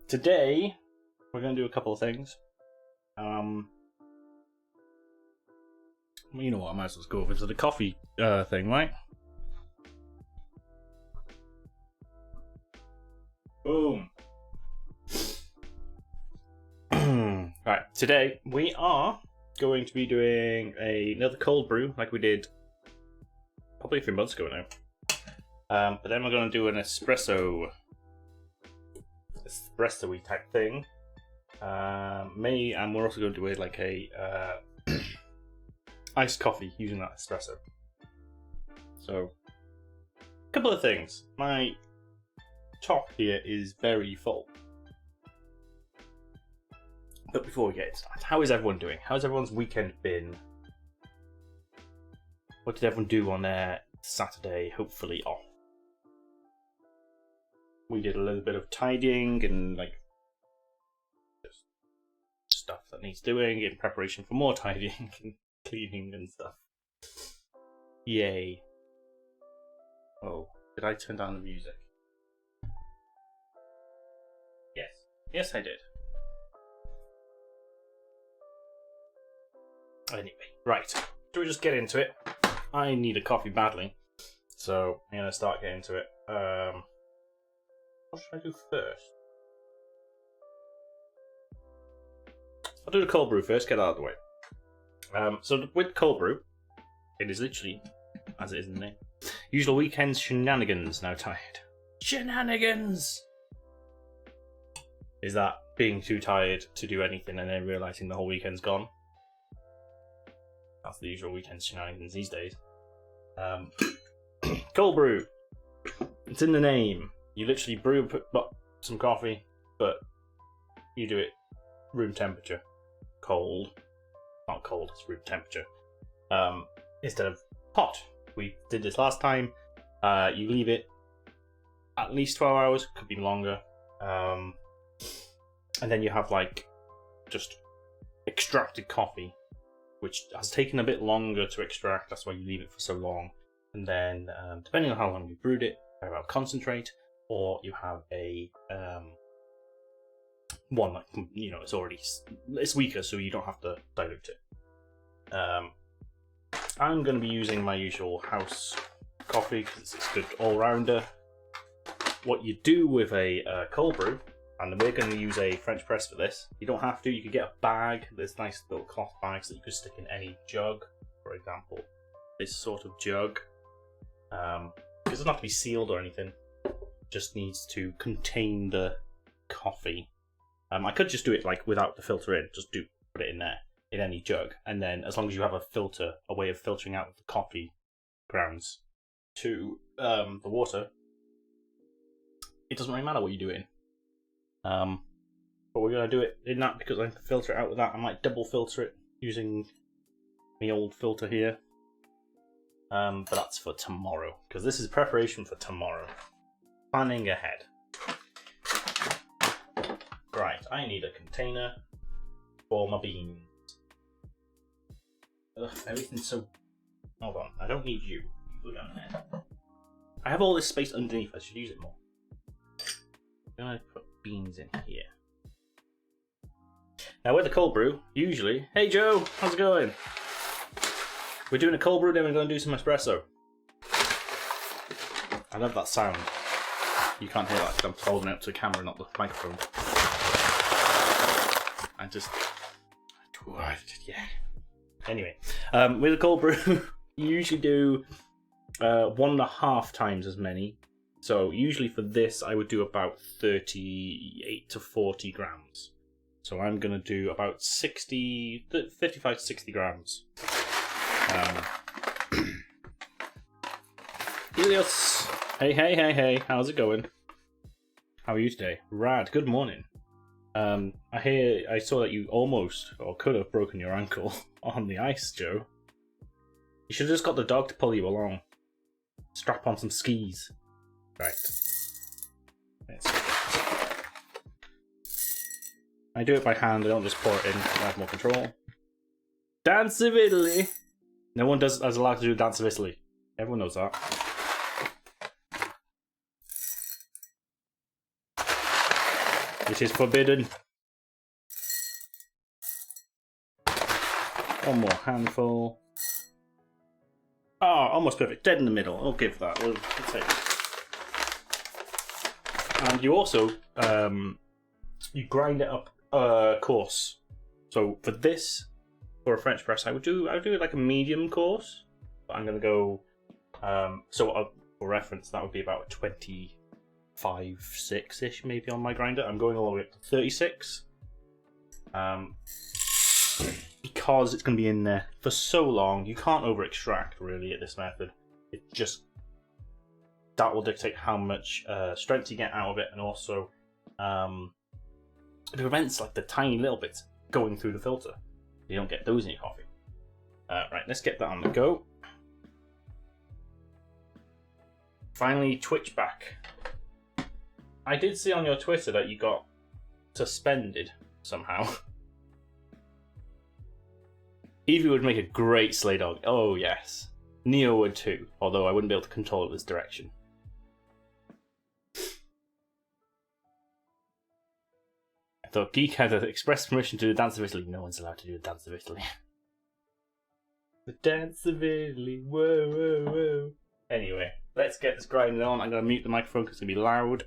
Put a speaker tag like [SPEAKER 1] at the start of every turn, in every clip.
[SPEAKER 1] today we're going to do a couple of things. You know what, I might as well go over to the coffee thing, right? Boom. Right, today we are going to be doing another cold brew like we did probably a few months ago now. But then we're going to do an espresso-y type thing. And we're also going to do it like a iced coffee using that espresso. So, a couple of things. My top here is very full. But before we get into that, how is everyone doing? How's everyone's weekend been? What did everyone do on their Saturday, hopefully off? We did a little bit of tidying and like just stuff that needs doing in preparation for more tidying and cleaning and stuff. Yay. Oh, did I turn down the music? Yes. Yes, I did. Anyway, right. Do we just get into it? I need a coffee badly, so I'm gonna start getting into it. What should I do first? I'll do the cold brew first, get that out of the way. So with cold brew, it is literally, as it is in the name, usual weekends shenanigans. Now tired. Shenanigans! Is that being too tired to do anything and then realising the whole weekend's gone? That's the usual weekend shenanigans these days. Cold brew. It's in the name. You literally brew, put some coffee, but you do it room temperature. Cold. Not cold, it's room temperature. Instead of hot. We did this last time. You leave it at least 12 hours, could be longer. And then you have like just extracted coffee, which has taken a bit longer to extract. That's why you leave it for so long. And then, depending on how long you brewed it, you have concentrate, or you have a one that, you know, it's weaker, so you don't have to dilute it. I'm going to be using my usual house coffee because it's a good all-rounder. What you do with a cold brew, and we're going to use a French press for this. You don't have to. You can get a bag. There's nice little cloth bags that you could stick in any jug. For example, this sort of jug. Because it doesn't have to be sealed or anything. It just needs to contain the coffee. I could just do it like without the filter in. Just put it in there in any jug, and then as long as you have a filter, a way of filtering out the coffee grounds to the water, it doesn't really matter what you do it in. But we're going to do it in that because I can filter it out with that. I might double filter it using the old filter here. But that's for tomorrow, because this is preparation for tomorrow. Planning ahead. Right, I need a container for my beans. Ugh, everything's so... Hold on, I don't need you. You go down there. I have all this space underneath, I should use it more. I'm going to put beans in here. Now with the cold brew, usually... Hey Joe, how's it going? We're doing a cold brew, then we're going to do some espresso. I love that sound. You can't hear that because I'm holding it up to the camera, not the microphone. Yeah. Anyway, with a cold brew, you usually do 1.5 times as many. So usually for this, I would do about 38 to 40 grams. So I'm going to do about 55 to 60 grams. Helios! Hey, how's it going? How are you today? Rad, good morning. I saw that you almost, or could have broken your ankle on the ice, Joe. You should have just got the dog to pull you along. Strap on some skis. Right. I do it by hand, I don't just pour it in, I have more control. Dance of Italy! No one is allowed to do Dance of Italy. Everyone knows that. It is forbidden. One more handful. Oh, almost perfect. Dead in the middle. I'll give that. We'll take it. And you also you grind it up coarse. So for this, for a French press, I would do like a medium coarse. But I'm gonna go. For reference, that would be about 25-6-ish maybe on my grinder. I'm going all the way up to 36. Because it's going to be in there for so long, you can't over extract really at this method. That will dictate how much strength you get out of it, and also it prevents like the tiny little bits going through the filter. You don't get those in your coffee. Right, let's get that on the go. Finally, Twitch back. I did see on your Twitter that you got suspended somehow. Evie would make a great sleigh dog. Oh, yes. Neo would too, although I wouldn't be able to control it this direction. I thought Geek had express permission to do the Dance of Italy. No one's allowed to do the Dance of Italy. The Dance of Italy, whoa, whoa, whoa. Anyway, let's get this grinding on. I'm going to mute the microphone because it's going to be loud.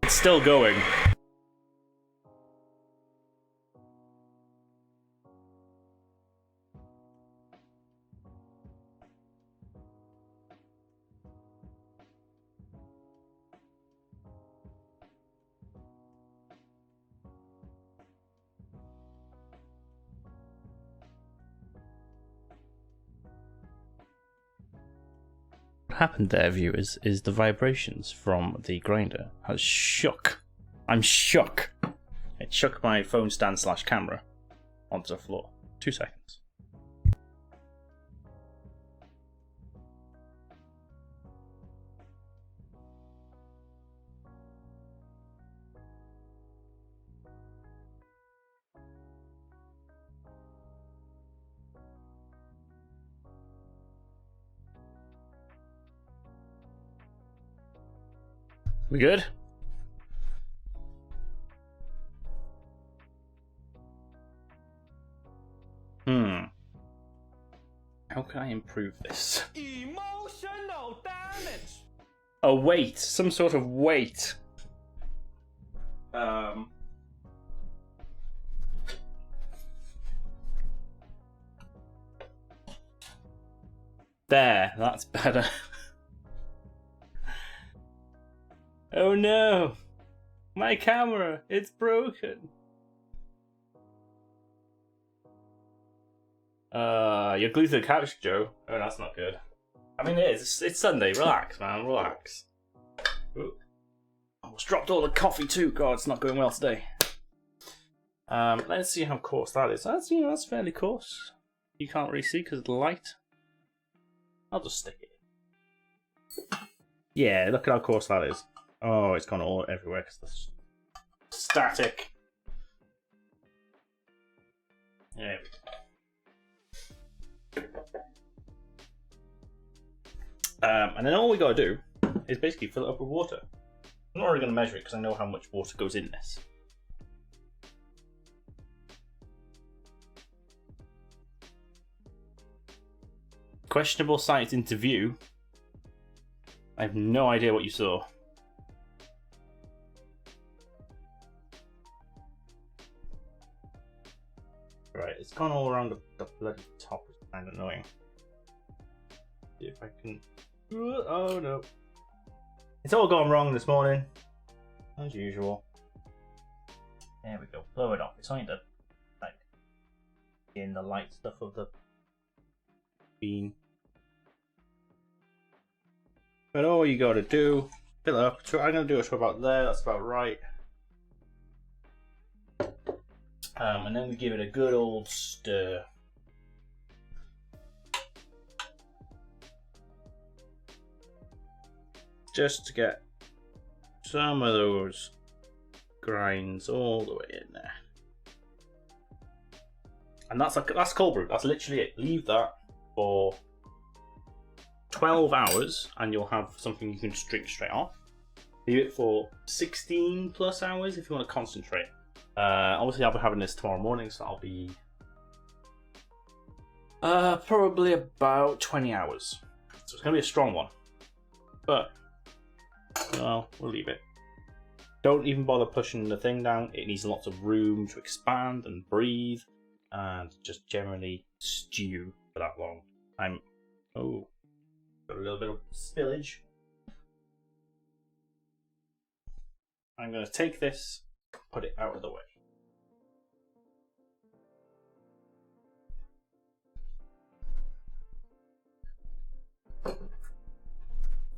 [SPEAKER 1] It's still going. What happened there, viewers, is the vibrations from the grinder has shook. I'm shook. It shook my phone stand / camera onto the floor. 2 seconds. We good? How can I improve this?
[SPEAKER 2] Emotional damage.
[SPEAKER 1] A weight, some sort of weight. There, that's better. Oh no! My camera, it's broken. You're glued to the couch, Joe. Oh, that's not good. I mean, it is. It's Sunday. Relax, man. Relax. Ooh. Almost dropped all the coffee too. God, it's not going well today. Let's see how coarse that is. That's fairly coarse. You can't really see because of the light. I'll just stick it. Yeah, look at how coarse that is. Oh, it's gone all everywhere because the static. There we go. And then all we gotta do is basically fill it up with water. I'm not really gonna measure it because I know how much water goes in this. Questionable site interview. I have no idea what you saw. Right, it's gone all around the bloody top. It's kind of annoying. See if I can. Oh no. It's all gone wrong this morning. As usual. There we go. Blow it off. It's only the, like, in the light stuff of the bean. But all you gotta do, fill it up. I'm gonna do it to about there, that's about right. And then we give it a good old stir. Just to get some of those grinds all the way in there. And that's cold brew. That's literally it. Leave that for 12 hours and you'll have something you can just drink straight off. Leave it for 16 plus hours if you want to concentrate. Obviously I'll be having this tomorrow morning, so I'll be probably about 20 hours. So it's going to be a strong one. But, well, we'll leave it. Don't even bother pushing the thing down. It needs lots of room to expand and breathe and just generally stew for that long. Oh, got a little bit of spillage. I'm going to take this, put it out of the way.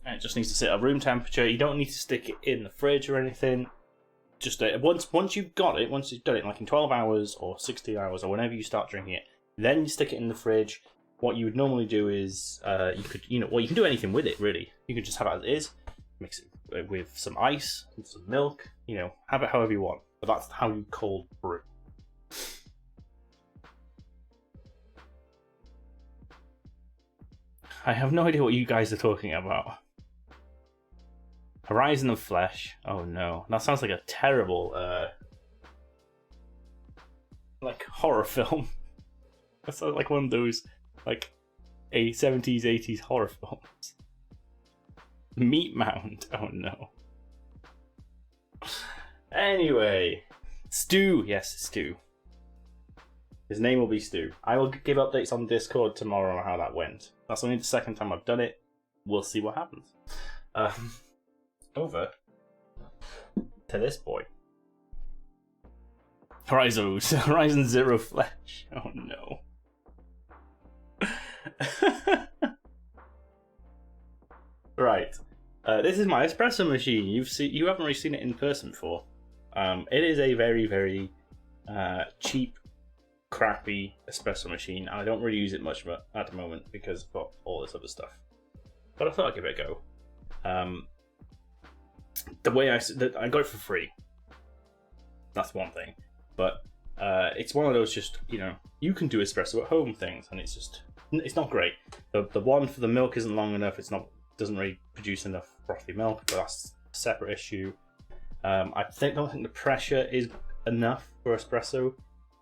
[SPEAKER 1] And it just needs to sit at room temperature. You don't need to stick it in the fridge or anything. Just once you've got it, once you've done it, like in 12 hours or 16 hours or whenever you start drinking it, then you stick it in the fridge. What you would normally do is you can do anything with it really. You could just have it as it is, mix it with some ice and some milk. Have it however you want. But that's how you cold brew. I have no idea what you guys are talking about. Horizon of Flesh. Oh no, that sounds like a terrible, like horror film. That sounds like one of those, like, 70s, 80s horror films. Meat Mound. Oh no. Anyway, Stu. Yes, Stu. His name will be Stu. I will give updates on Discord tomorrow on how that went. That's only the second time I've done it. We'll see what happens. Over to this boy. Horizon Zero Flesh. Oh no. Right. This is my espresso machine. You haven't really seen it in person before. It is a very, very cheap, crappy espresso machine, and I don't really use it much at the moment because I've got all this other stuff. But I thought I'd give it a go. The way I got it for free. That's one thing, but it's one of those just you can do espresso at home things, and it's not great. The one for the milk isn't long enough. Doesn't really produce enough frothy milk, but that's a separate issue. I don't think the pressure is enough for espresso.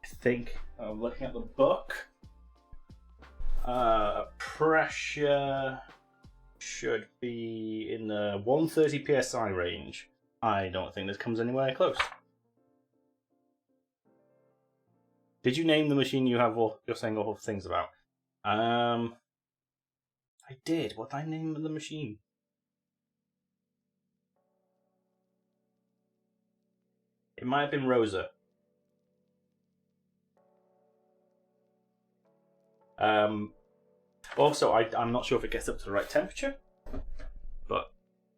[SPEAKER 1] I think I'm looking at the book. Pressure should be in the 130 psi range. I don't think this comes anywhere close. Did you name the machine you're saying all things about? I did. What did I name the machine? It might have been Rosa. Also, I'm not sure if it gets up to the right temperature, but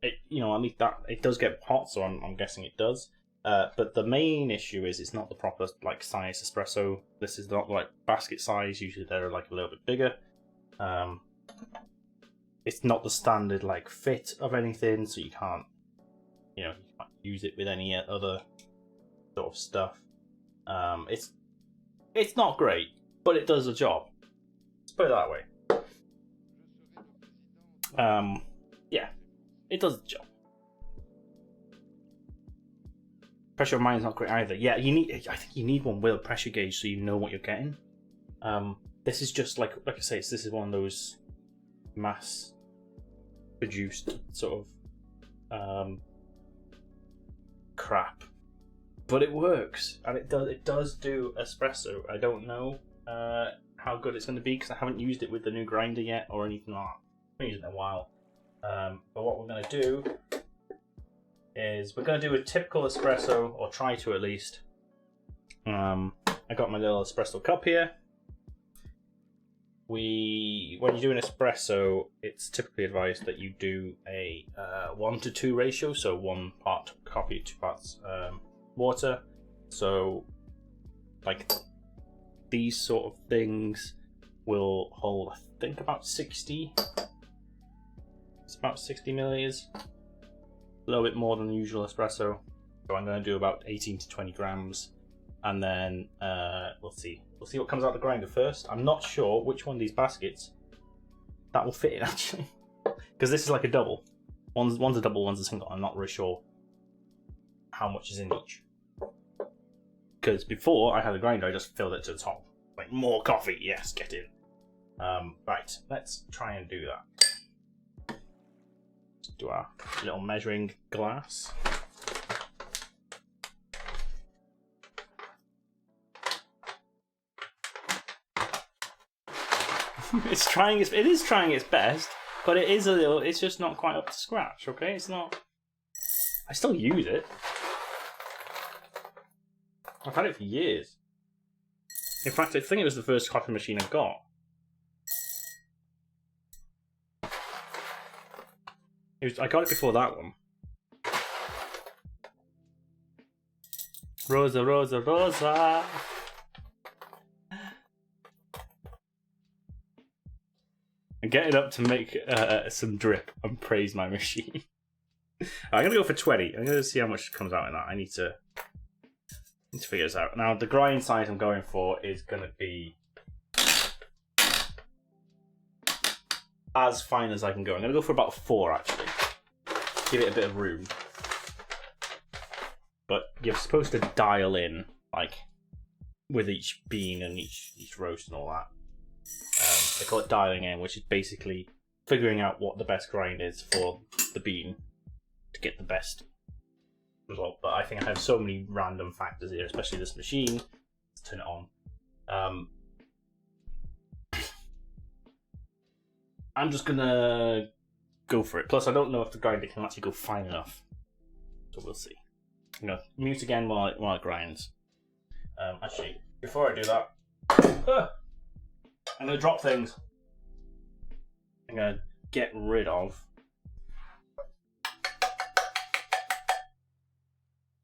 [SPEAKER 1] at least that it does get hot, so I'm guessing it does. But the main issue is it's not the proper size espresso. This is not basket size. Usually they're a little bit bigger. It's not the standard fit of anything, so you can't you can't use it with any other sort of stuff. It's not great, but it does the job. Let's put it that way. Yeah, it does the job. Pressure of mine is not great either. Yeah, I think you need one with a pressure gauge so you know what you're getting. This is just like I say, this is one of those mass produced sort of crap, but it works and it does do espresso. I don't know how good it's going to be because I haven't used it with the new grinder yet or anything like that. I haven't used it in a while. But what we're going to do is we're going to do a typical espresso, or try to at least. I got my little espresso cup here. when you do an espresso, it's typically advised that you do a 1-to-2 ratio, so 1 part coffee, 2 parts water. So, like, these sort of things will hold, I think, about 60. It's about 60 milliliters, a little bit more than the usual espresso. So I'm going to do about 18 to 20 grams, and then we'll see what comes out the grinder first. I'm not sure which one of these baskets that will fit in, actually, because this is like a double. One's a double, one's a single. I'm not really sure how much is in each. Because before I had a grinder, I just filled it to the top. Like, more coffee, yes, get in. Right, let's try and do that. Let's do our little measuring glass. It is trying its best, but it's just not quite up to scratch, okay? It's not. I still use it. I've had it for years. In fact, I think it was the first coffee machine I got. I got it before that one. Rosa, Rosa, Rosa. And get it up to make some drip and praise my machine. I'm gonna go for 20. I'm gonna see how much comes out in that. I need to figure this out. Now, the grind size I'm going for is gonna be as fine as I can go. I'm gonna go for about 4, actually. Give it a bit of room. But you're supposed to dial in, like, with each bean and each roast and all that. They call it dialing in, which is basically figuring out what the best grind is for the bean to get the best result. But I think I have so many random factors here, especially this machine. Let's turn it on. I'm just gonna go for it. Plus, I don't know if the grinder can actually go fine enough, so we'll see. I'm gonna mute again while it grinds. Actually, before I do that, I'm going to drop things. I'm going to get rid of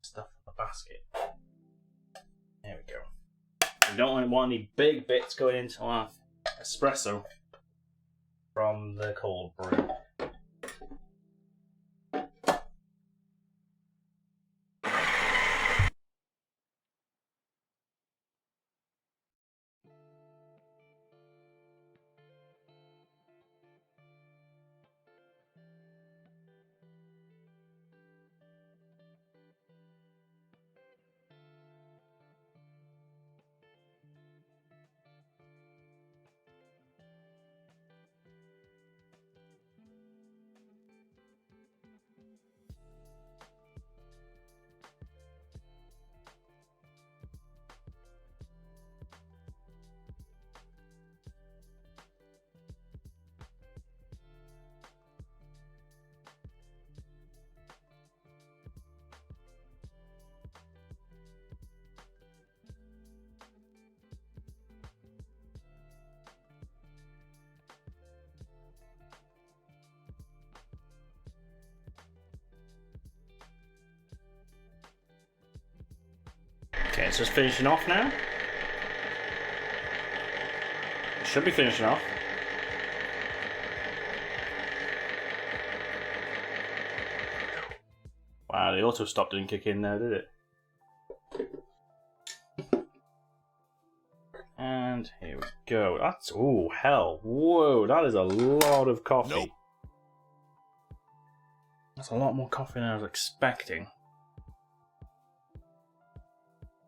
[SPEAKER 1] stuff in the basket. There we go. We don't want any big bits going into our espresso from the cold brew. Okay, it's just finishing off now. It should be finishing off. Wow, the auto stop didn't kick in there, did it? And here we go. That's, oh hell, whoa, that is a lot of coffee. Nope. That's a lot more coffee than I was expecting.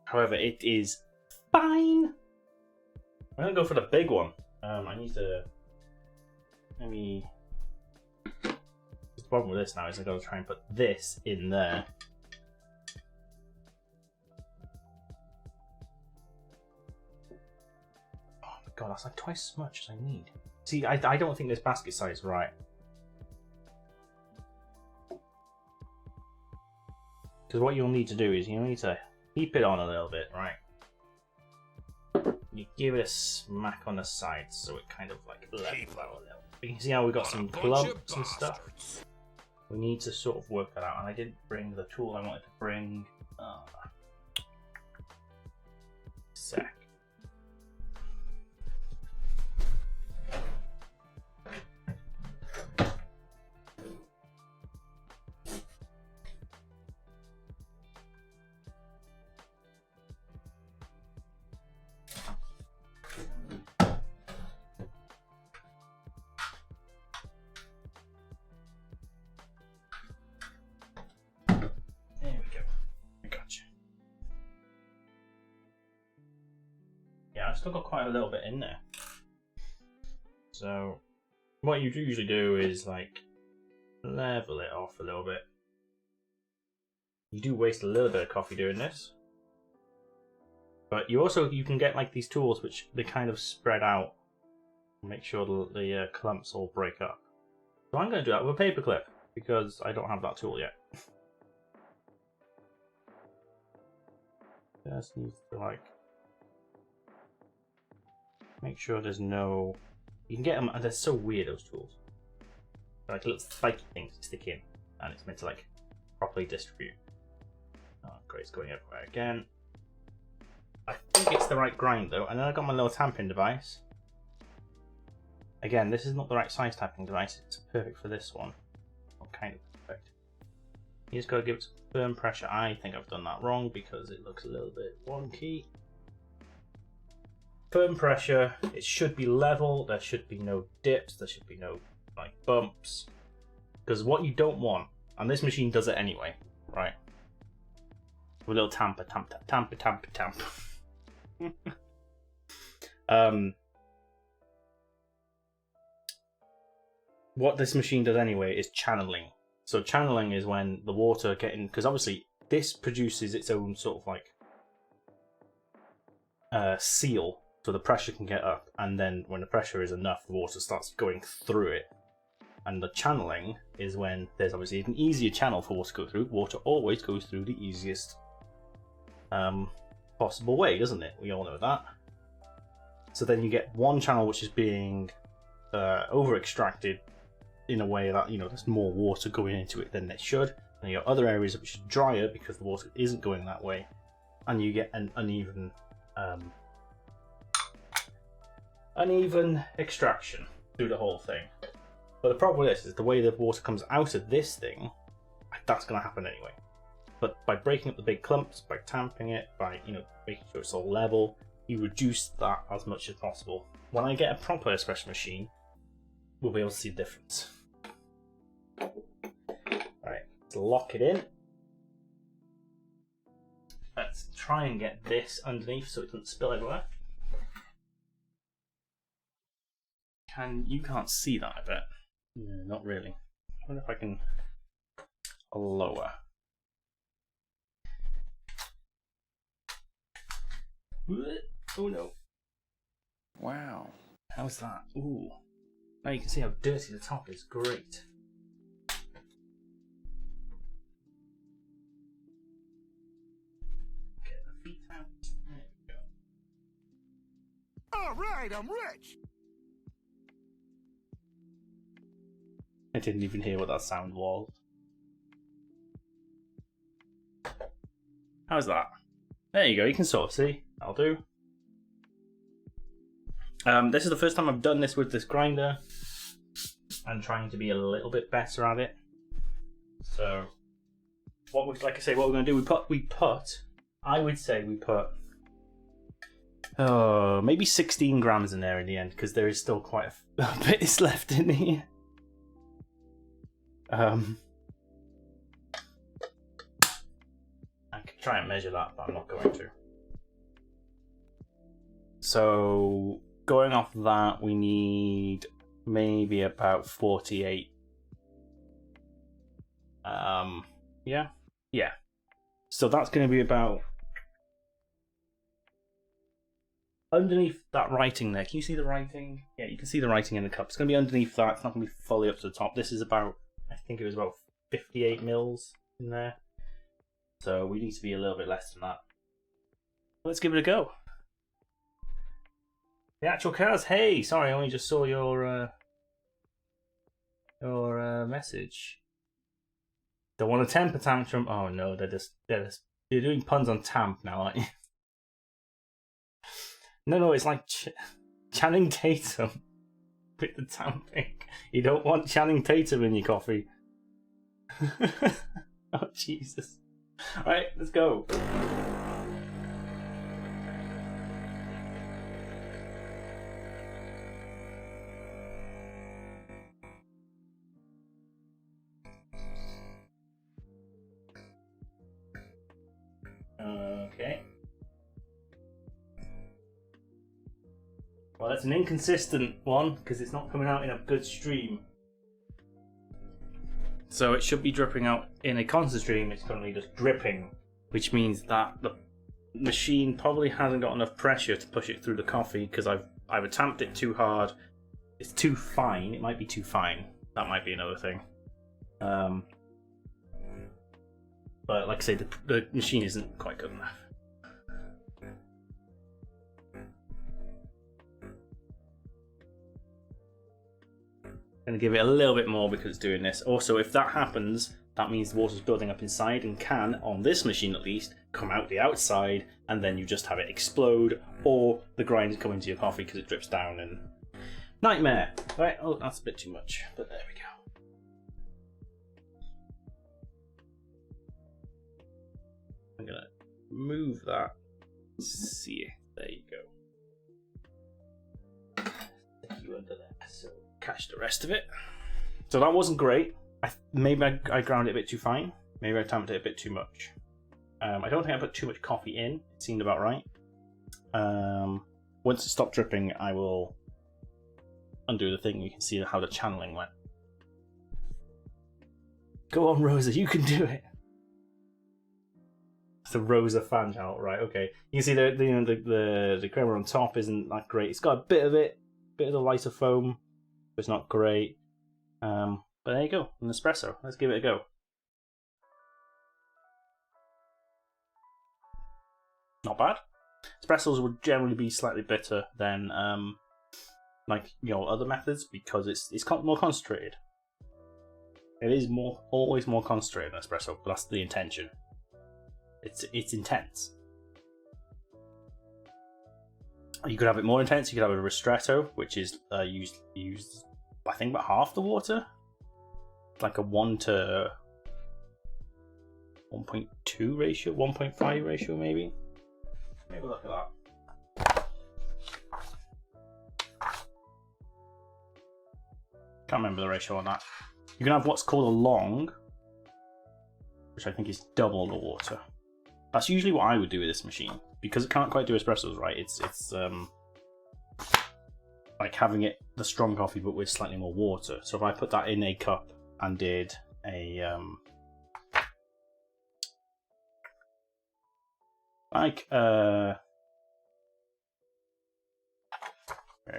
[SPEAKER 1] However, it is fine. I'm gonna go for the big one. I need to. The problem with this now is I gotta try and put this in there. Oh my god, that's like twice as much as I need. See, I don't think this basket size is right. Because what you'll need to do is you'll need to heap it on a little bit, right? you give it a smack on the sides so it kind of like levels out a little. You can see how we got some clumps and stuff. We need to sort of work that out, and I didn't bring the tool I wanted to bring. Sec. I've still got quite a little bit in there. So what you usually do is like level it off a little bit. You do waste a little bit of coffee doing this, but you can get like these tools which they kind of spread out and make sure the clumps all break up. So I'm going to do that with a paperclip because I don't have that tool yet. Just needs to like make sure there's no... You can get them, and they're so weird, those tools. They're like little spiky things that stick in, and it's meant to like properly distribute. Oh, great, it's going everywhere again. I think it's the right grind though, and then I got my little tamping device. Again, this is not the right size tapping device, it's perfect for this one. Well, kind of perfect. You just gotta give it some firm pressure. I think I've done that wrong because it looks a little bit wonky. Firm pressure, it should be level, there should be no dips, there should be no like bumps. Because what you don't want, and this machine does it anyway, right? With a little tamper. What this machine does anyway is channeling. So channeling is when the water getting, because obviously this produces its own sort of like seal. So the pressure can get up, and then when the pressure is enough, the water starts going through it. And the channeling is when there's obviously an easier channel for water to go through. Water always goes through the easiest possible way, doesn't it? We all know that. So then you get one channel which is being over extracted in a way that, you know, there's more water going into it than there should. And you have other areas which are drier because the water isn't going that way, and you get an uneven extraction through the whole thing. But the problem with this is the way the water comes out of this thing, that's going to happen anyway. But by breaking up the big clumps, by tamping it, by, you know, making sure it's all level, you reduce that as much as possible. When I get a proper espresso machine, we'll be able to see the difference. Right, let's lock it in. Let's try and get this underneath so it doesn't spill everywhere. You can't see that, I bet. No, not really. I wonder if I can lower. Oh no.
[SPEAKER 3] Wow.
[SPEAKER 1] How's that? Ooh. Now you can see how dirty the top is. Great. Get the feet out. There we go.
[SPEAKER 3] Alright, I'm rich!
[SPEAKER 1] I didn't even hear what that sound was. How's that? There you go, you can sort of see. That'll do. This is the first time I've done this with this grinder. I'm trying to be a little bit better at it. So, what we're going to do, I would say we put maybe 16 grams in there in the end, because there is still quite a bit is left in here. I could try and measure that, but I'm not going to. So, going off that, we need maybe about 48. Yeah. So that's going to be about underneath that writing there. Can you see the writing? Yeah, you can see the writing in the cup. It's going to be underneath that. It's not going to be fully up to the top. This is about, I think it was about 58 mils in there. So we need to be a little bit less than that. Let's give it a go. The actual cars. Hey, sorry, I only just saw your message. Don't want a temper tantrum. Oh no, they're doing puns on tamp now, aren't you? No, it's like Channing Tatum with the tamping. You don't want Channing Tatum in your coffee. Oh Jesus! All right, let's go. Okay. Well, that's an inconsistent one because it's not coming out in a good stream. So it should be dripping out in a constant stream. It's currently just dripping, which means that the machine probably hasn't got enough pressure to push it through the coffee because I've either tamped it too hard. It's too fine. It might be too fine. That might be another thing. But like I say, the machine isn't quite good enough. Going to give it a little bit more because it's doing this. Also, if that happens, that means the water's building up inside and can, on this machine at least, come out the outside, and then you just have it explode, or the grinds come into your coffee because it drips down and nightmare. Right? Oh, that's a bit too much, but there we go. I'm gonna move that. See, there you go. Stick you under there. So catch the rest of it. So that wasn't great. Maybe I ground it a bit too fine. Maybe I tamped it a bit too much. I don't think I put too much coffee in. It seemed about right. Once it stopped dripping, I will undo the thing. You can see how the channeling went. Go on, Rosa, you can do it. It's a Rosa fan channel, right? Okay. You can see the crema on top isn't that great. It's got a bit of it, bit of the lighter foam. It's not great. But there you go, an espresso. Let's give it a go. Not bad. Espressos would generally be slightly bitter than other methods because it's more concentrated. It is always more concentrated than espresso, but that's the intention. It's intense. You could have it more intense. You could have a ristretto, which is used I think about half the water, like a 1 to 1.2 ratio, 1.5 ratio maybe. Maybe look at that. Can't remember the ratio on that. You can have what's called a long, which I think is double the water. That's usually what I would do with this machine because it can't quite do espressos right. It's like having it the strong coffee but with slightly more water. So if I put that in a cup and did a where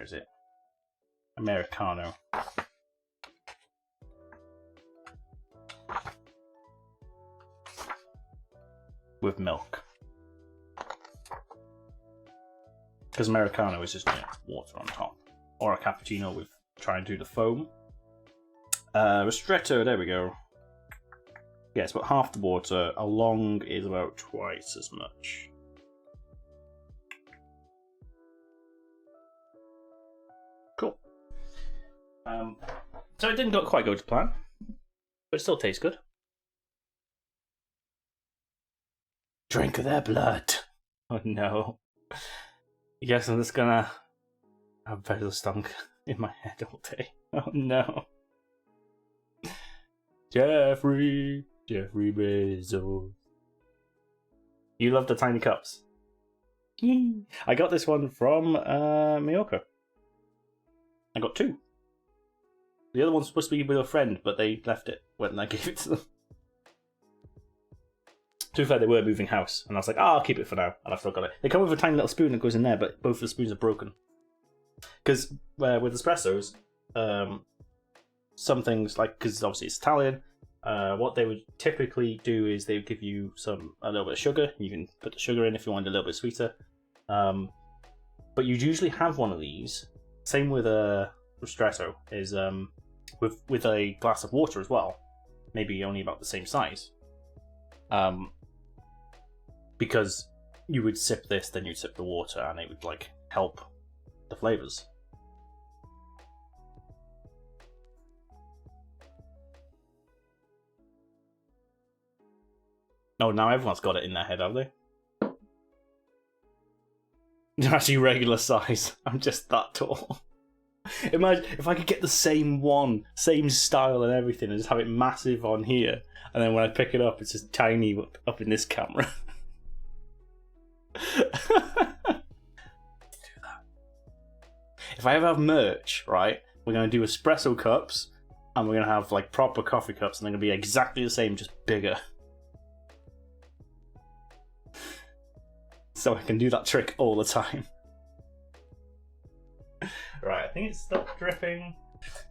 [SPEAKER 1] is it? Americano. With milk. Because Americano is just water on top. Or a cappuccino with trying to do the foam. Ristretto, there we go. Yeah, it's about half the water. A long is about twice as much. Cool. So it didn't quite go to plan, but it still tastes good. Drink of their blood. Oh no. I guess I'm just gonna have Bezos stunk in my head all day. Oh no. Jeffrey Bezos. You love the tiny cups. I got this one from Mallorca. I got 2. The other one's supposed to be with a friend, but they left it when I gave it to them. To be fair, they were moving house, and I was like, I'll keep it for now, and I've still got it. They come with a tiny little spoon that goes in there, but both the spoons are broken. Because with espressos, some things, like, because obviously it's Italian, what they would typically do is they would give you a little bit of sugar. You can put the sugar in if you want it a little bit sweeter. But you'd usually have one of these. Same with a ristretto, is with a glass of water as well. Maybe only about the same size. Because you would sip this, then you'd sip the water, and it would like help the flavors. Oh, now everyone's got it in their head, have they? They're actually regular size. I'm just that tall. Imagine if I could get the same one, same style and everything, and just have it massive on here, and then when I pick it up, it's just tiny up in this camera. Do that. If I ever have merch, right, we're going to do espresso cups, and we're going to have like proper coffee cups, and they're going to be exactly the same, just bigger. So I can do that trick all the time. Right, I think it's stopped dripping.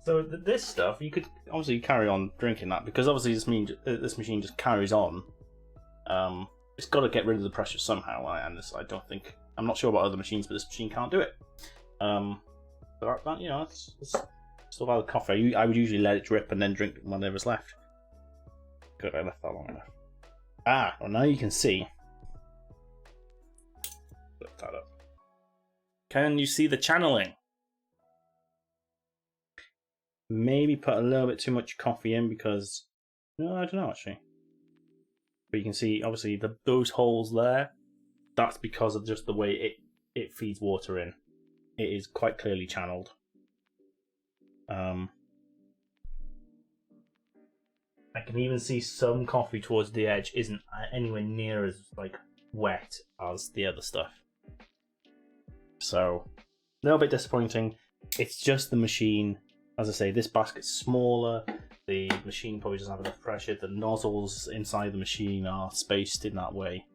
[SPEAKER 1] So this stuff, you could obviously carry on drinking that, because obviously this machine just carries on. It's got to get rid of the pressure somehow, and I don't think... I'm not sure about other machines, but this machine can't do it. But you know, it's still valid coffee. I would usually let it drip and then drink whatever's left. Good, I left that long enough. Ah, well now you can see. Flip that up. Can you see the channeling? Maybe put a little bit too much coffee in because... No, I don't know actually. But you can see, obviously, those holes there, that's because of just the way it feeds water in. It is quite clearly channeled. I can even see some coffee towards the edge isn't anywhere near as like wet as the other stuff. So, a little bit disappointing. It's just the machine. As I say, this basket's smaller. The machine probably doesn't have enough pressure. The nozzles inside the machine are spaced in that way.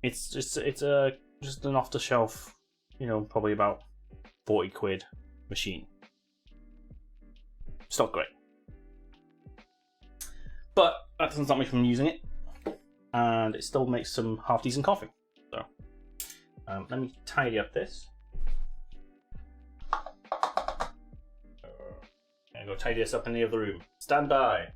[SPEAKER 1] It's just an off-the-shelf, you know, probably about 40 quid machine. It's not great. But that doesn't stop me from using it. And it still makes some half-decent coffee. So, let me tidy up this. I'm going to go tidy this up in the other room. Stand by.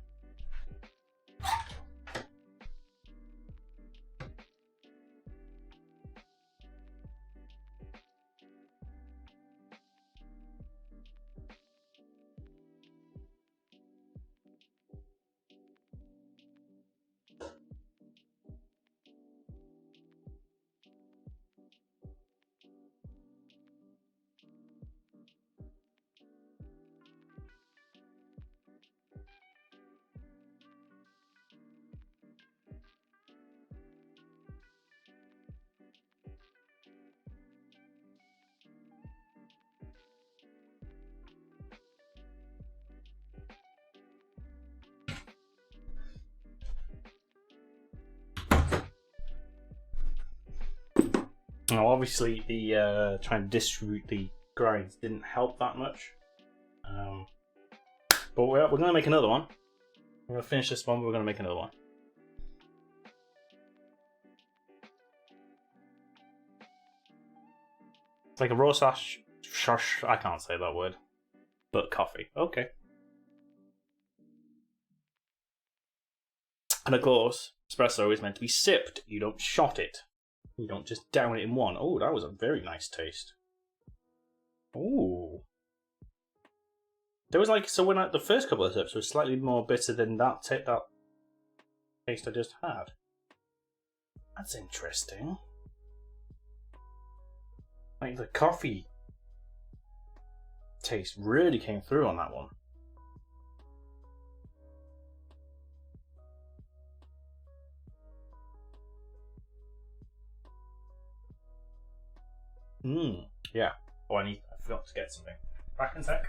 [SPEAKER 1] Now, obviously, the trying to distribute the grinds didn't help that much. But we're going to make another one. We're going to finish this one, but we're going to make another one. It's like a raw slash... Shush, I can't say that word. But coffee. Okay. And of course, espresso is meant to be sipped. You don't shot it. You don't just down it in one. Oh, that was a very nice taste. Ooh. There was like, so when the first couple of sips were slightly more bitter than that taste I just had. That's interesting. Like the coffee taste really came through on that one. Yeah. Oh, I forgot to get something. Back in a sec.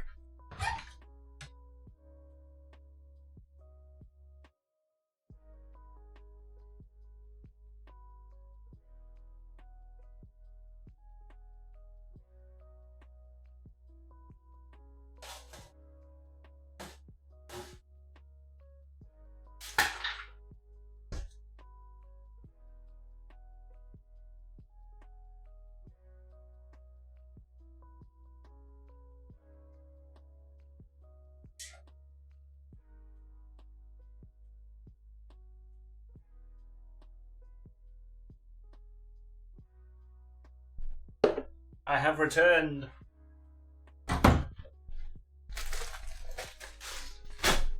[SPEAKER 1] I have returned.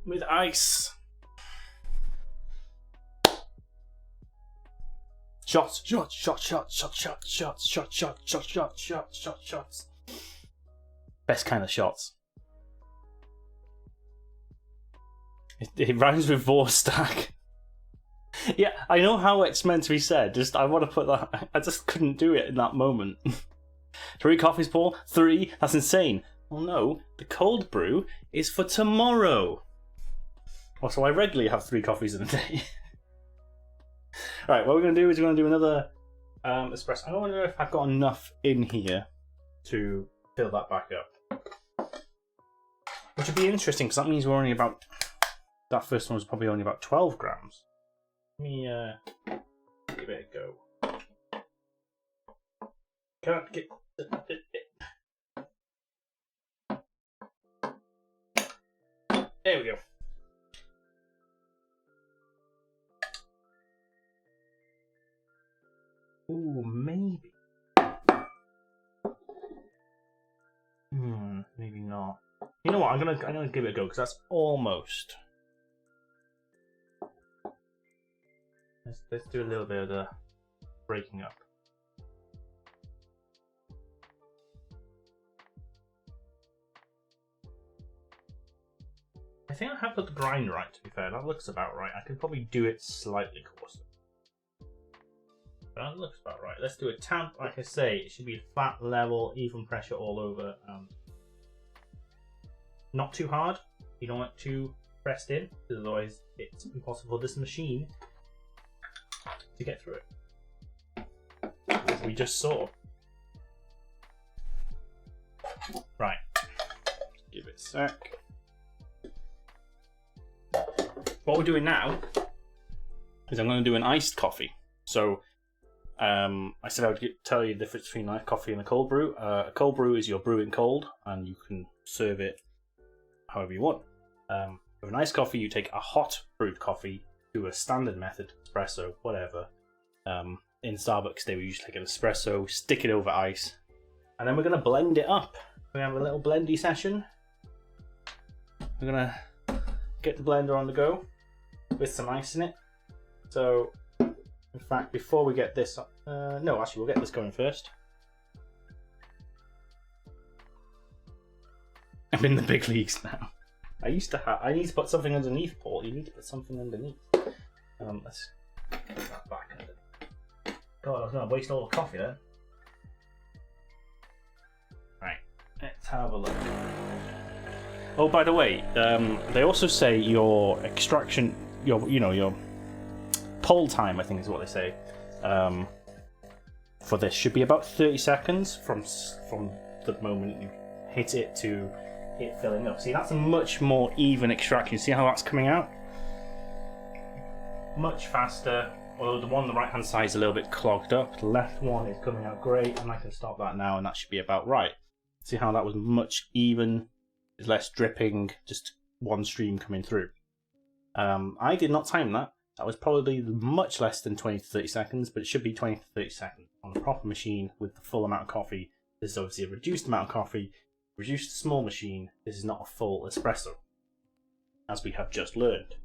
[SPEAKER 1] With ice. Shots, shots, shots, shots, shots, shots, shots, shots, shots, shots, shots, shots, shots, shots. Best kind of shots. It rhymes with Vorstack. Yeah, I know how it's meant to be said. Just I want to put that. I just couldn't do it in that moment. 3 coffees, Paul. 3. That's insane. Well, no, the cold brew is for tomorrow. Also, I regularly have 3 coffees in a day. Right, what we're going to do is we're going to do another espresso. I don't know if I've got enough in here to fill that back up. Which would be interesting, because that means we're only about... That first one was probably only about 12 grams. Let me give it a go. Can't get... There we go. Ooh, maybe. Maybe not. You know what? I'm gonna give it a go because that's almost. Let's do a little bit of the breaking up. I think I have got the grind right. To be fair, that looks about right. I could probably do it slightly coarser. That looks about right. Let's do a tamp. Like I say, it should be flat, level, even pressure all over. Not too hard. You don't want it too pressed in, because otherwise it's impossible for this machine to get through it. As we just saw. Right. Give it a sec. What we're doing now is I'm going to do an iced coffee. So I said I would tell you the difference between iced coffee and a cold brew. A cold brew is you're brewing cold, and you can serve it however you want. With an iced coffee, you take a hot brewed coffee to a standard method, espresso, whatever. In Starbucks, they would usually take an espresso, stick it over ice, and then we're going to blend it up. We have a little blendy session. We're going to get the blender on the go with some ice in it. So, in fact, before we get this, no, actually, we'll get this going first. I'm in the big leagues now. I need to put something underneath, Paul. You need to put something underneath. Let's put that back under. God, I was going to waste all the coffee there. Right, let's have a look. Oh, by the way, they also say your extraction, your pull time, I think is what they say, for this should be about 30 seconds from the moment you hit it to it filling up. See, that's a much more even extraction. See how that's coming out? Much faster. Although the one on the right hand side is a little bit clogged up. The left one is coming out great, and I can stop that now, and that should be about right. See how that was much even? There's less dripping, just one stream coming through. I did not time that. That was probably much less than 20 to 30 seconds, but it should be 20 to 30 seconds on a proper machine with the full amount of coffee. This is obviously a reduced amount of coffee, reduced small machine. This is not a full espresso, as we have just learned.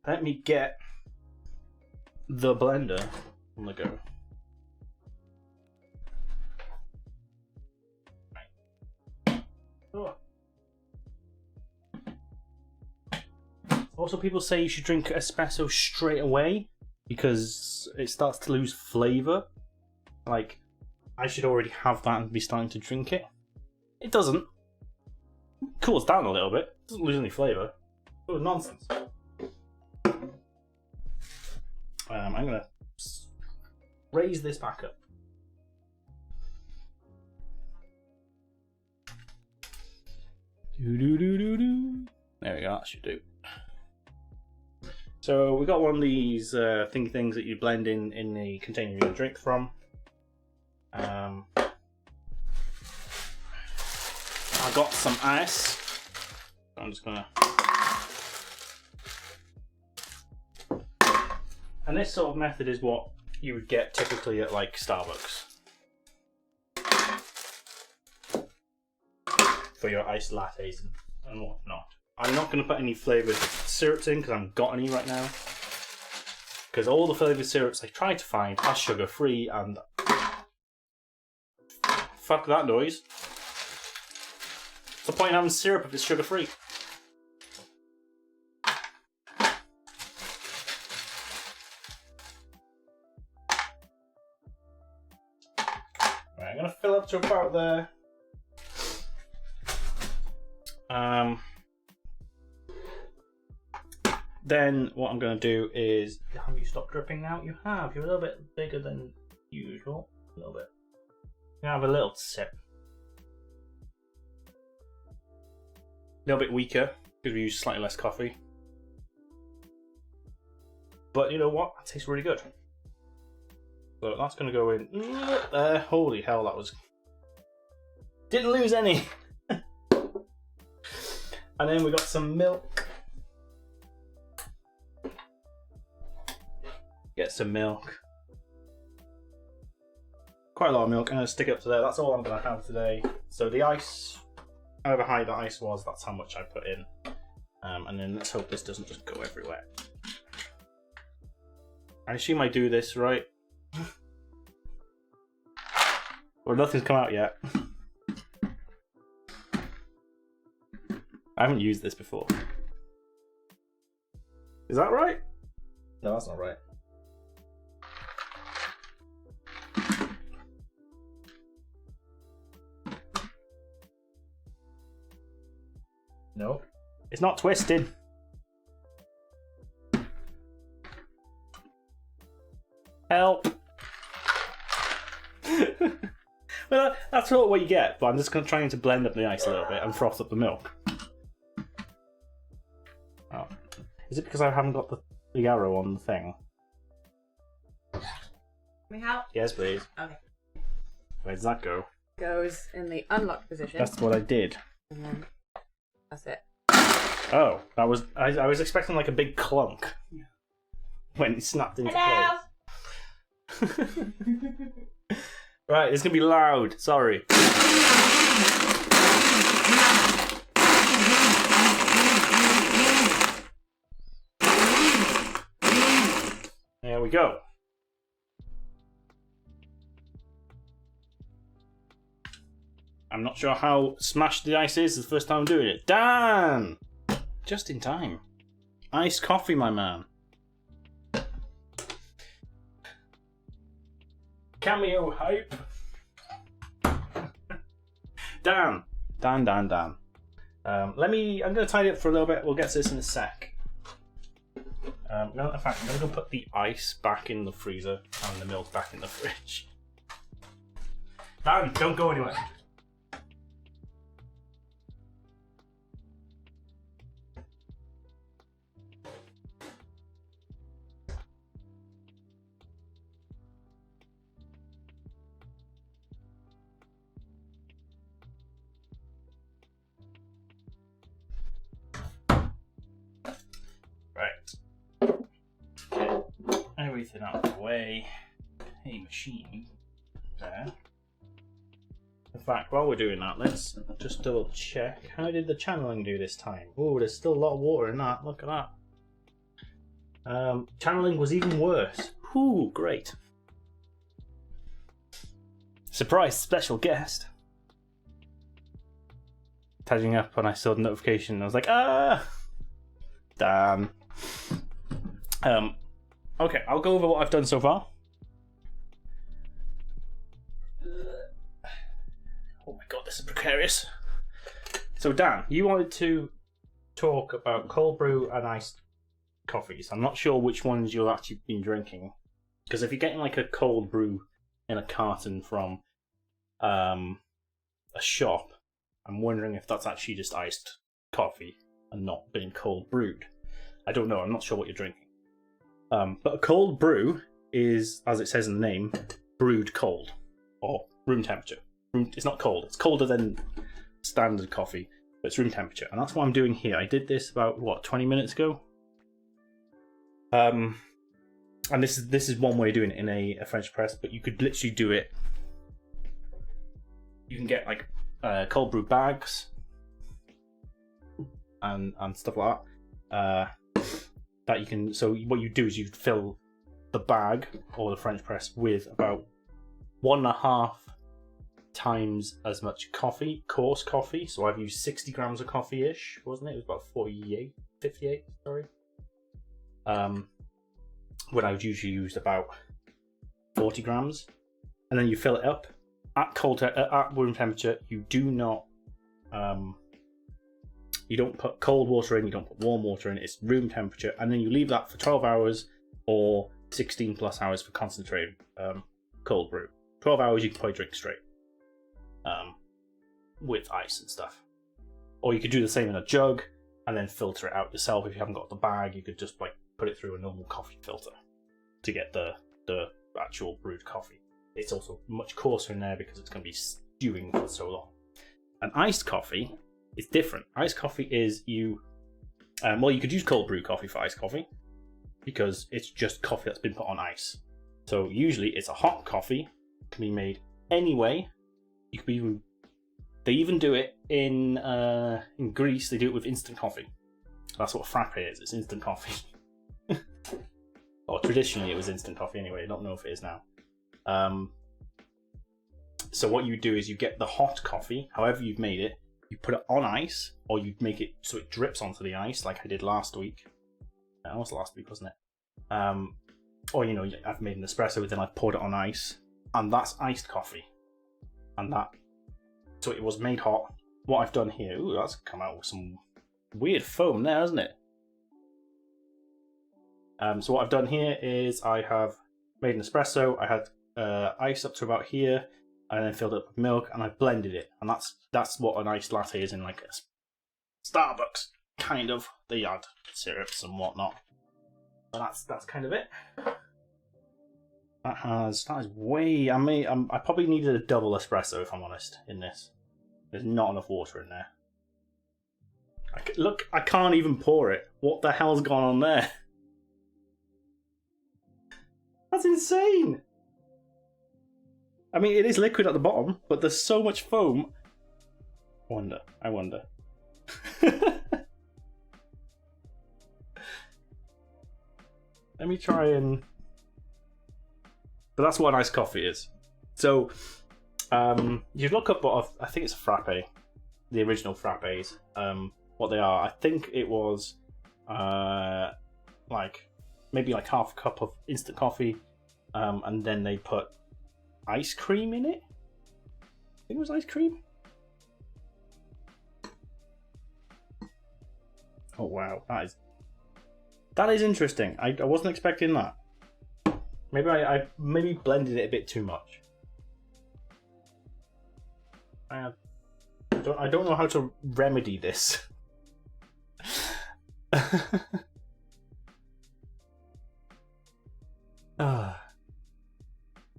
[SPEAKER 1] Let me get the blender on the go. Oh. Also, people say you should drink espresso straight away because it starts to lose flavour. Like, I should already have that and be starting to drink it. It doesn't. It cools down a little bit. It doesn't lose any flavour. Oh, nonsense. I'm going to raise this back up. There we go, that should do. So we got one of these thingy things that you blend in the container you're going to drink from. I got some ice. I'm just gonna. And this sort of method is what you would get typically at like Starbucks. for your iced lattes and whatnot. I'm not going to put any flavoured syrups in because I haven't got any right now. Because all the flavoured syrups I tried to find are sugar-free and... Fuck that noise. What's the point in having syrup if it's sugar-free? Right, I'm going to fill up to about there. Then what I'm going to do is... Have you stopped dripping now? You have. You're a little bit bigger than usual. A little bit. You have a little sip. A little bit weaker because we use slightly less coffee. But you know what? That tastes really good. So that's going to go in there. Holy hell, that was... Didn't lose any! And then we got some milk. Get some milk. Quite a lot of milk. I'm going to stick it up to there. That's all I'm going to have today. So the ice, however high the ice was, that's how much I put in. And then let's hope this doesn't just go everywhere. I assume I do this right. Well, nothing's come out yet. I haven't used this before. Is that right? No, that's not right. No, it's not twisted. Help. Well, that's not what you get, but I'm just trying to blend up the ice a little bit and froth up the milk. Oh. Is it because I haven't got the arrow on the thing?
[SPEAKER 4] Can we help?
[SPEAKER 1] Yes, please.
[SPEAKER 4] Okay.
[SPEAKER 1] Where does that go?
[SPEAKER 4] Goes in the unlocked position.
[SPEAKER 1] That's what I did.
[SPEAKER 4] And then that's it.
[SPEAKER 1] Oh, that was... I was expecting like a big clunk. When it snapped into place. Right, it's gonna be loud. Sorry. There we go. I'm not sure how smashed the ice is. It's the first time I'm doing it. Dan! Just in time. Iced coffee, my man. Cameo hype. Dan. Dan. I'm going to tidy up for a little bit. We'll get to this in a sec. In fact, I'm going to go put the ice back in the freezer and the milk back in the fridge. Dan, don't go anywhere. Everything out of the way. Hey, machine. There. In fact, while we're doing that, let's just double check. How did the channeling do this time? Oh, there's still a lot of water in that. Look at that. Channeling was even worse. Ooh, great. Surprise special guest. Tagging up when I saw the notification, I was like, ah! Damn. Okay, I'll go over what I've done so far. Oh my god, this is precarious. So Dan, you wanted to talk about cold brew and iced coffees. I'm not sure which ones you've actually been drinking. Because if you're getting like a cold brew in a carton from a shop, I'm wondering if that's actually just iced coffee and not being cold brewed. I don't know, I'm not sure what you're drinking. But a cold brew is, as it says in the name, brewed cold, or room temperature. It's not cold, it's colder than standard coffee, but it's room temperature. And that's what I'm doing here. I did this about, what, 20 minutes ago? And this is one way of doing it in a French press, but you could literally do it. You can get like cold brew bags, and stuff like that. That you can. So what you do is you fill the bag or the French press with about 1.5 times as much coffee, coarse coffee. So I've used 60 grams of coffee-ish, wasn't it? It was about 58, sorry. When I would usually use about 40 grams. And then you fill it up at room temperature. You do not, you don't put cold water in, you don't put warm water in, it's room temperature. And then you leave that for 12 hours or 16 plus hours for concentrated cold brew. 12 hours you can probably drink straight with ice and stuff. Or you could do the same in a jug and then filter it out yourself. If you haven't got the bag, you could just like put it through a normal coffee filter to get the actual brewed coffee. It's also much coarser in there because it's going to be stewing for so long. An iced coffee is different. Iced coffee is you could use cold brew coffee for iced coffee because it's just coffee that's been put on ice. So usually it's a hot coffee, can be made anyway. You could they even do it in Greece. They do it with instant coffee. That's what frappe is. It's instant coffee. Or traditionally it was instant coffee anyway. I don't know if it is now. So what you do is you get the hot coffee, however you've made it, you put it on ice, or you make it so it drips onto the ice, like I did last week. That was last week, wasn't it? Or I've made an espresso, then I've poured it on ice, and that's iced coffee. And so it was made hot. What I've done here, ooh, that's come out with some weird foam there, hasn't it? So what I've done here is I have made an espresso. I had ice up to about here, and then filled it up with milk, and I blended it. And that's what an iced latte is in like a Starbucks, kind of. They add syrups and whatnot. And that's kind of it. That is way. I probably needed a double espresso if I'm honest. In this, there's not enough water in there. Look, I can't even pour it. What the hell's gone on there? That's insane. I mean, it is liquid at the bottom, but there's so much foam. I wonder. Let me try and... But that's what an iced coffee is. So, you look up what I think it's a frappe, the original frappes. What they are. I think it was maybe like half a cup of instant coffee, and then they put ice cream in it. I think it was ice cream. Oh wow, that is interesting. I wasn't expecting that. Maybe I blended it a bit too much. I don't know how to remedy this.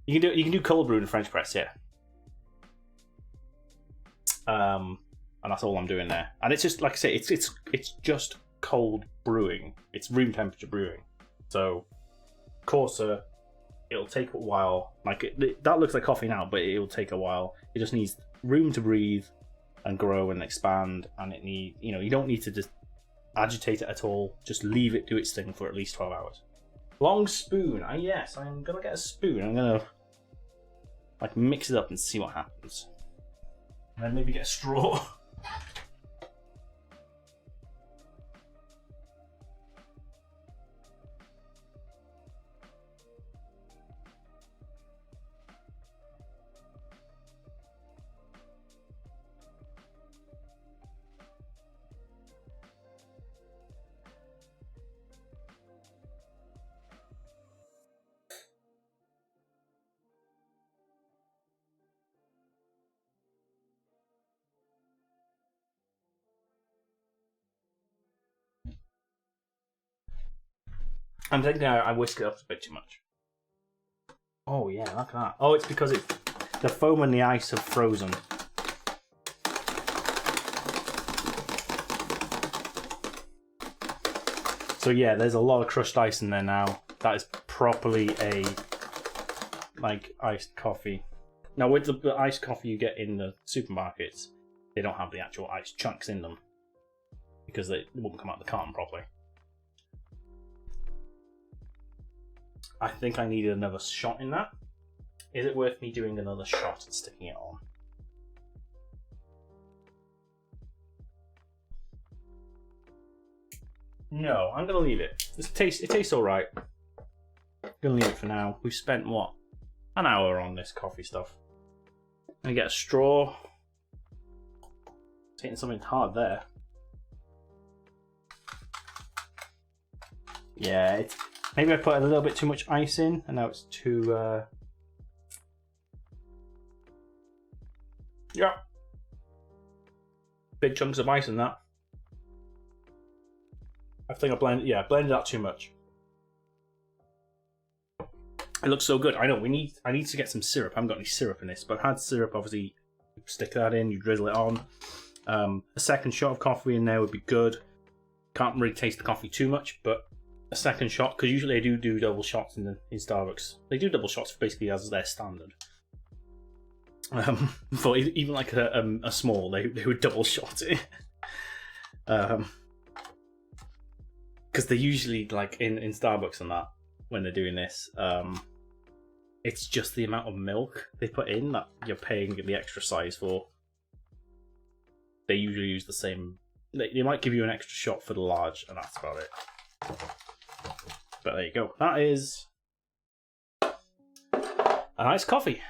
[SPEAKER 1] You can do cold brew in a French press, yeah. And that's all I'm doing there. And it's just like I say, it's just cold brewing. It's room temperature brewing. So coarser, it'll take a while. Like that looks like coffee now, but it'll take a while. It just needs room to breathe and grow and expand, and you don't need to just agitate it at all. Just leave it do its thing for at least 12 hours. Long spoon. Yes, I'm gonna get a spoon. I'm gonna mix it up and see what happens. And then maybe get a straw. I'm thinking I whisk it up a bit too much. Oh yeah, look at that. Oh, it's because the foam and the ice have frozen. So yeah, there's a lot of crushed ice in there now. That is properly a iced coffee. Now with the iced coffee you get in the supermarkets, they don't have the actual ice chunks in them. because it won't come out of the carton properly. I think I needed another shot in that. Is it worth me doing another shot and sticking it on? No, I'm gonna leave it. It tastes alright. I'm gonna leave it for now. We've spent what? An hour on this coffee stuff. I'm gonna get a straw. Taking something hard there. Yeah, maybe I put a little bit too much ice in, and now it's too. Yeah, big chunks of ice in that. I think I blended out too much. It looks so good. I know I need to get some syrup. I haven't got any syrup in this, but I've had syrup. Obviously, you stick that in, you drizzle it on. A second shot of coffee in there would be good. Can't really taste the coffee too much, but a second shot, because usually they do double shots in Starbucks. They do double shots basically as their standard. But even like a small, they would double shot it. Because they usually, like in Starbucks and that, when they're doing this, it's just the amount of milk they put in that you're paying the extra size for. They usually use the same. They might give you an extra shot for the large, and that's about it. But there you go. That is a nice coffee.